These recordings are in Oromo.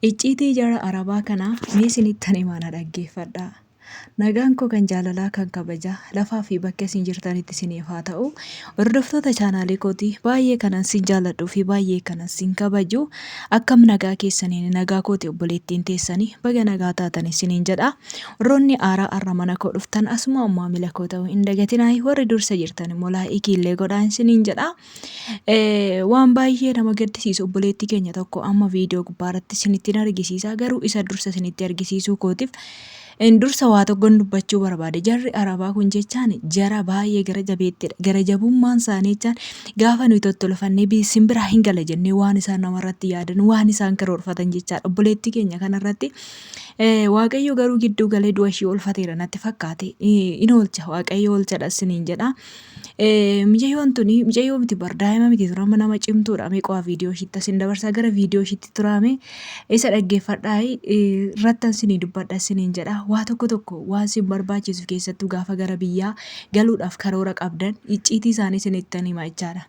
Icciitii jara Arabaa kanaa mee isinitti himaa dhaggeeffadhaa. Nagaan koo kan jaalalaa kan kabajaa lafaa fi bakka isin jirtanitti isiniif haa ta'u. Hordoftoota chaanaalii kootii baay'ee kanan sin jaaladhuu fi baay'ee kanan sin kabaju. Akkam nagaa keessaniin nagaa kooti obboleettiin teessanii baga nagaa taatan isiniin jedha. Warroonni aaraa arra mana koo dhuftan asuma ammaa mila koo ta'u hin dagatinaa warri dursa jirtan immoo laa'ikii illee godhaan isiniin jedha. Waan baay'ee nama gaddisiisu obboleettii keenya tokko amma viidiyoo gubbaarratti isinitti argisiisa garuu isa dursa isinitti argisiisuu kootiif dursa waa tokkoon dubbachuu barbaade. Jarri Arabaa kun jechaan jara baay'ee gara jabeettidha. Gara jabummaan isaanii jechaan gaafa nuyi tottolfannee simbiraa hin gala jennee waan isaan namarratti yaadan waan isaan karoorfatan jechaadha. Obboleettii keenya kanarratti Waaqayyo garuu gidduu galee du'a ishee oolfateera natti fakkaate. In oolcha Waaqayyo oolchadha isiniin jedha. Micayyoon tuni micayyoo miti bar daa'ima miti turama nama cimtuudha. Meeqaa viidiyoo ishiitti asin dabarsaa gara viidiyoo ishiitti turame isa dhaggeeffadhaa irrattan isinii dubbadha isiniin jedha. Waa tokko waan isin barbaachisu keessattuu gaafa gara biyyaa galuudhaaf karoora qabdan icciitii isaanii isinittan hima jechaadha.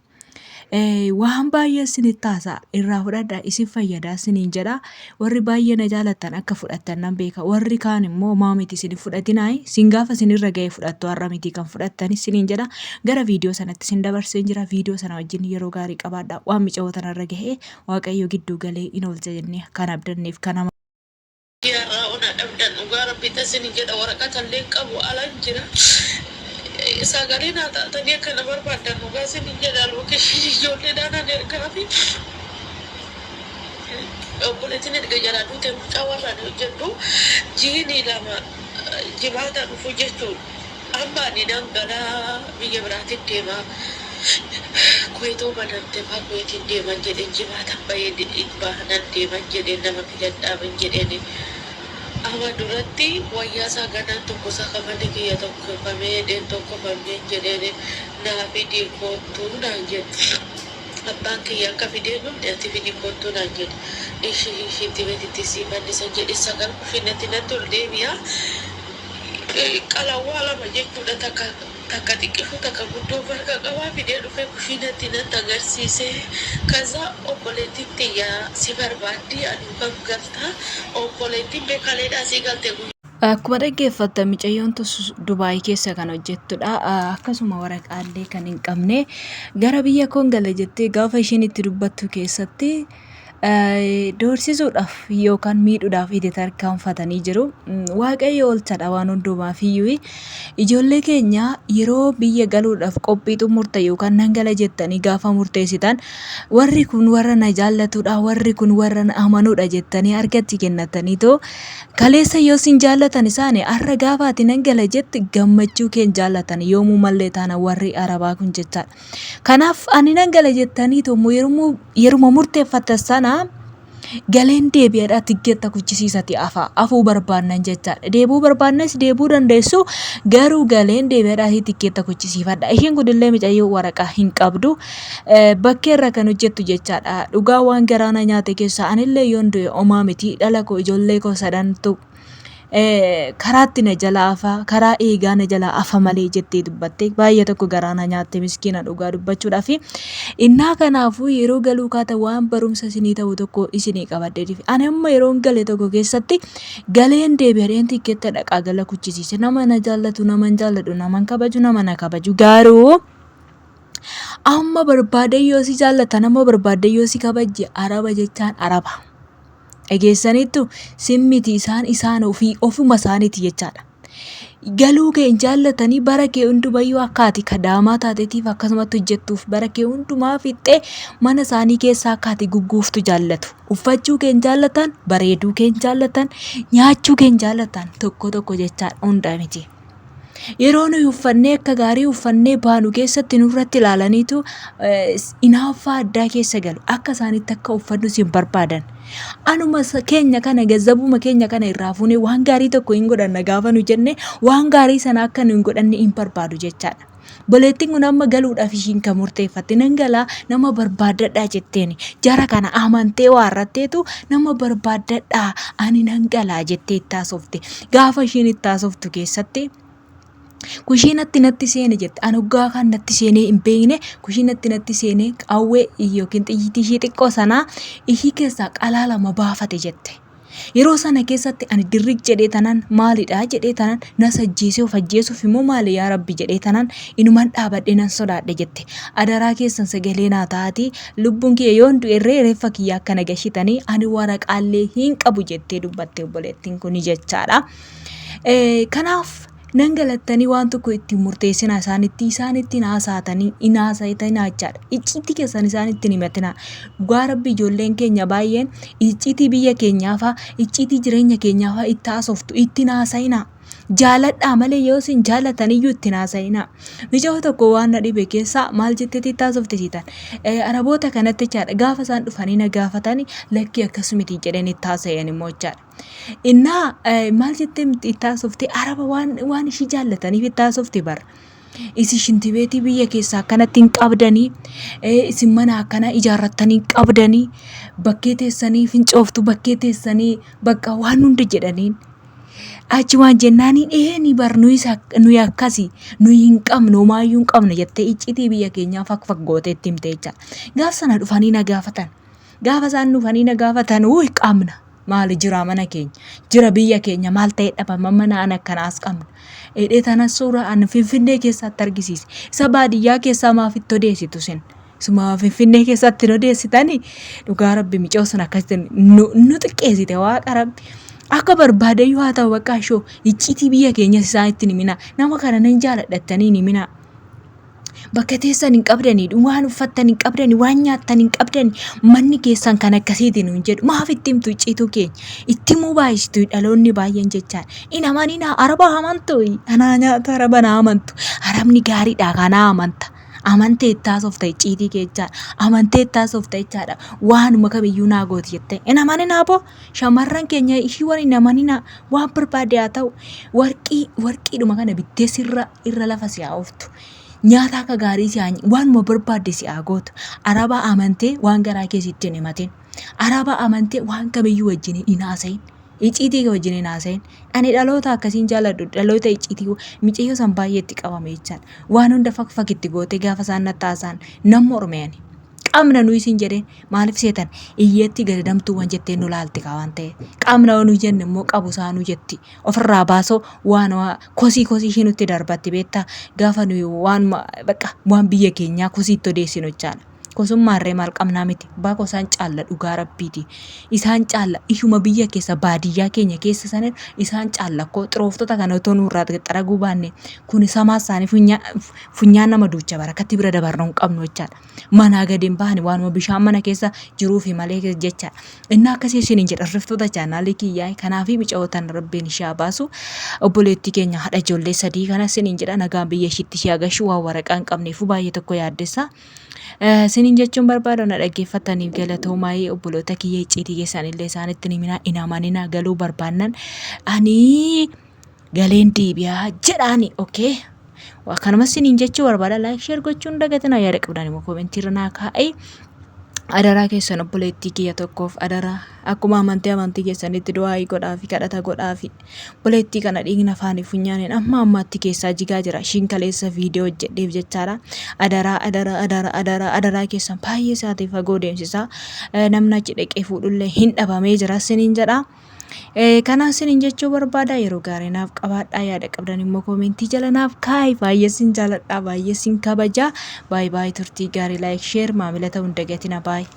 Waan baay'ee isinitti haasa'a irraa fudhadhaa isin fayyadaa isiniin jedha. Warri baay'ee na jaalatan akka fudhattan nan beeka. Warri kaan immoo maamiti isin fudhatinaay sin gaafa isinirra ga'e fudhattu har'a miti kan fudhattan isiniin jedha. Gara viidiyoo sanatti isin dabarsee jira. Viidiyoo sana wajjin yeroo gaarii qabaadhaa. Waan mica'oo tanarra ga'ee Waaqayyo gidduu galee in oolcha jennee kan abdanneef kan Yarraa ona dhabdan dhugaa rabbitti isin jedha waraqata illee qabu alaan jira. Sagalee naa taatanii akka na barbaadan dhugaa isin jedha lookeeshin ijoollee daanaan ergaa fi obboleettiin erga jalaa duute mucaa warraan hojjedhu jiini lama jimaata dhufu jechuun amma ani dhangalaa biyya biraatiin deemaa. Kuwetoo banamte faa kuweetiin deeman jedheen jimaata baay'ee bahanan deeman jedheen nama filadhaaban jedheen. Amma duratti wayyaa isaa ganaan tokko isaa kafanni kiyya tokko famee dheen tokko famee jedheen naa fidii kootuu naan jedhe. Abbaan kiyya akka fidee dhumne ati fidii kootuu naan jedhe. Ishiitti beetitti siifannisan jedhe sagal kufinatti natti ol deebi'a. Qalawwaa lama jechuudha takka xiqqishu takka guddoo barga qabaa fidee dhufee kushiinatti natti agarsiise. Kaza obboleettiin xiyyaa si barbaaddi aduu kan galtaa obboleettiin beekaleedhaa si galte. Akkuma dhaggeeffattan micayyoon Dubaayii keessa kan hojjettudha. Akkasuma waraqaalee kan hin qabne gara biyya koon gala jettee gaafa isheen itti dubbattu keessatti doorsisuudhaaf yookaan miidhuudhaaf itti tarkaanfatanii jiru. Waaqayyo oolchadha waan hundumaaf iyyuu. Ijoollee keenya yeroo biyya galuudhaaf qophii xumurtan yookaan nan gala jettanii gaafa murteessitan warri kun warra na jaallatudha warri kun warra na amanuudha jettanii harkatti kennataniitoo kaleessa yoo sin jaallatan isaanii har'a gaafa ati nan gala jetti gammachuu keen jaallatan yoomuu mallee taana warri Arabaa kun jechaadha. Kanaaf ani nan gala jettaniitoo yeruma murteeffatan sana galeen deebi'adhaa tikkeetta kuchisiisati afuu barbaannan jechaadha. Deebuu barbaannes deebuu dandeessu garuu galeen deebi'adhaa tikkeetta kuchisiifadha. Isheen kunillee micayyoo waraqaa hin qabdu bakkeerra kan hojjettu jechaadha. Dhugaa waan garaana nyaate keessa anillee yoon du'e homaa miti dhala koo ijoollee koo sadantu karaatti na jalaa afa karaa eegaa na jalaa afa malee jettee dubbatte baay'ee tokko garaana nyaatte miskiina dhugaa dubbachuudhaaf innaa kanaafuu yeroo galuu kaata waan barumsa isinii ta'u tokko isinii qabaddeef ani amma yeroon gale tokko keessatti galeen deebi'een tikkeetta dhaqaa gala kuchisiise nama na jaallatu nama hin jaalladhu nama kabaju nama na kabaju garuu amma barbaade yoo si jaallata nama barbaade yoo si kabajje Araba jechaan Araba. Egeessaniittu simmiti isaan ofuma isaaniiti jechaadha. Galuu kee hin jaallatanii bara kee hundumayyuu akkaati kadaamaa taateetiif akkasumatti hojjettuuf bara kee hundumaa fixxee mana isaanii keessaa akkaati gugguuftu jaallatu. Uffachuu kee hin jaallatan, bareeduu kee hin jaallatan, nyaachuu kee hin jaallatan tokko jechaadha hunda miti. Yeroo nuyi uffannee akka gaarii uffannee baanu keessatti nurratti ilaalaniitu inaaffaa addaa keessa galu. Akka isaanitti akka uffannu sin barbaadan. Anuma keenya kana gazzabuma keenya kana irraa fuunee waan gaarii tokko hin godhanna gaafa nu jenne waan gaarii sana akka nu hin godhanne hin barbaadu jechaadha. Boleettiin kun amma galuudhaaf ishiin kan murteeffatte nan galaa nama barbaadadhaa jetteeni jara kana amantee waarratteetu nama barbaadadhaa ani nan galaa jettee itti haasofte. Gaafa ishiin itti haasoftu keessatti kushiinatti natti seene jette ani hoggaa kan natti seenee hin beekne kushiinatti natti seenee qawwee yookiin xiyyitii ishii xiqqoo sanaa ishii keessaa qalaa lama baafate jette. Yeroo sana keessatti ani dirriq jedhee tanan maalidha jedhee tanan na sajjiisee of ajjeesuuf immoo maali yaa rabbi jedhee tanan inuman dhaabadhee nan sodaadhe jette. Adaraa keessan sagalee naa taati lubbuun kiyya yoon du'erree reeffa kiyya akka nagashitanii ani waraqaallee hin qabu jettee dubbatte obboleettiin kun jechaadha. Kanaaf nan galattanii waan tokko ittiin murteessina isaanitti naasaatanii inaasayitanii jechaadha. Icciitii keessan isaanitti himatina. Dhugaa rabbi ijoolleen keenya baay'een icciitii biyya keenyaafaa icciitii jireenya keenyaafaa itti haasoftu itti naasayina. Jaaladhaa malee yoo isin jaalataniyyuu itti naasayina. Mijoo tokko waan na dhibe keessaa maal jetteetti itti haasofte siitan. Araboota kanatti jechaadha gaafa isaan dhufanii na gaafatanii lakkii akkasumiti jedhanii itti haasayan immoo jechaadha. Innaa maal jettee itti haasofte araba waan ishii jaallataniif itti haasofte bara. Isin shintibeetii biyya keessaa akkanatti hin qabdanii isin mana akkana ijaarrattanii qabdanii bakkee teessanii fincooftu bakkee teessanii bakka waan hunda jedhaniin. Achi waan jennaaniin ni nuyi akkasii nuyi hin qabnu maayyuu hin qabne jettee icciitii biyya keenyaa faggoote itti himte jecha. Gaafa sana dhufanii na gaafatan. Gaafa isaan dhufanii na gaafatan wuyi qabna. Maali jira mana keenya jira biyya keenya maal ta'e dhabama mana an akkanaas qabna. Edhee tana suuraa an Finfinnee keessatti argisiise. Isa baadiyyaa keessaa maaf itti odeessitu sin? Suma Finfinnee keessatti odeessitanii dhugaa rabbi micoo sun akkasitti nu xiqqeessite waaqa rabbi. Akka barbaadayyuu haa ta'u bakka shoo icciitii biyya keenya isaanitti ni mina nama kana nan jaaladhattanii ni mina. Bakka teessan hin qabdanii waan uffattan hin qabdanii waan nyaattan hin qabdanii manni keessan kan akkasiitiin hin jedhu maaf itti himtu icciituu keenya itti himuu baay'istu dhaloonni baay'een jechaan ina manina araba amantu anaa nyaata araba na amantu arabni gaariidha kana amanta. Amantee itti haasofta icciitii keechaa amantee itti haasofta jechaadha waanuma kamiyyuu naa gooti jettee ina manina boo shamarran keenya ishii waan ina manina waan barbaade haa ta'u warqiidhuma kana bittee irra lafa si haaftu. Nyaata akka gaarii si waanuma barbaadde si gootu. Araba amantee waan garaa keessatti hin himatin. Araba amantee waan kamiyyuu wajjin hin haasayin. Icciitii wajjin hin haasayin. Ani dhaloota akkasiin jaaladhu dhaloota icciitii micayyoo san baay'eetti qabame jechaadha. Waan hunda fakkitti goote gaafa isaan nattaasaan namni ormeeni. Qaamna nuyi siin jedheen maaliif seetan iyyeetti gadadamtuuwwan jettee nu laalti waan ta'e. Qaamna nu jenne immoo qabu isaanuu jetti. Ofirraa baasoo waan kosii ishii nutti darbatti beektaa gaafa nuyi waan biyya keenyaa kosiitti odeessinu jechaadha. Kosummaarree maal qabnaa miti baako isaan caalla dhugaa rabbiiti. Isaan caalla ishuma biyya keessa baadiyyaa keenya keessa sanin isaan caalla koo xirooftota kana otoo nurraa xaraguu baanne kun samaa isaanii funyaan nama duucha barakatti bira dabarra hin qabnu jechaadha. Manaa gadi hin baane waanuma bishaan mana keessa jiruu fi malee jechaadha. Inni akkasii isiniin jedha riftoota chaanaalii kiyyaa kanaafi micaa'otan rabbiin ishee baasu obboleettii keenya haadha ijoollee sadii kana isiniin jedha nagaan biyya ishiitti ishee agarsiisu waan waraqaa hin qabneef baay'ee tokko yaaddessa. Sinin jechuun barbaadon dhaggeeffataniif galatoomaa obboloota kiyya icciitii keessanillee isaanitti ni mina inamanina galuu barbaannan ani galeen deebi'aa jedhaani okay. Kanuma sinin jechuu barbaada like share gochuun dagatina yaada qabdan immoo komentii irra naa kaa'e. Adaraa keessan obboleettii kiyya tokkoof adaraa akkuma amantii keessanitti du'aa godhaa fi kadhata godhaa fi obboleettii kana dhiigna afaanii funyaaniin amma ammaatti keessaa jigaa jira ishiin kaleessa viidiyoo hojjedheef jechaadha. Adaraa keessan baay'ee isaatiif fagoo deemsisaa namni achi dhaqee fuudhullee hin dhabamee jira siniin jedha. Kanaan sinin jechuu barbaada yeroo gaarii naaf qabaadhaa yaada qabdan immoo komentii jala naaf kaa'i baay'ee sin jaaladha baay'ee sin kabaja baay'ee turtii gaarii like share maamila ta'uu hin dagatina baay'ee.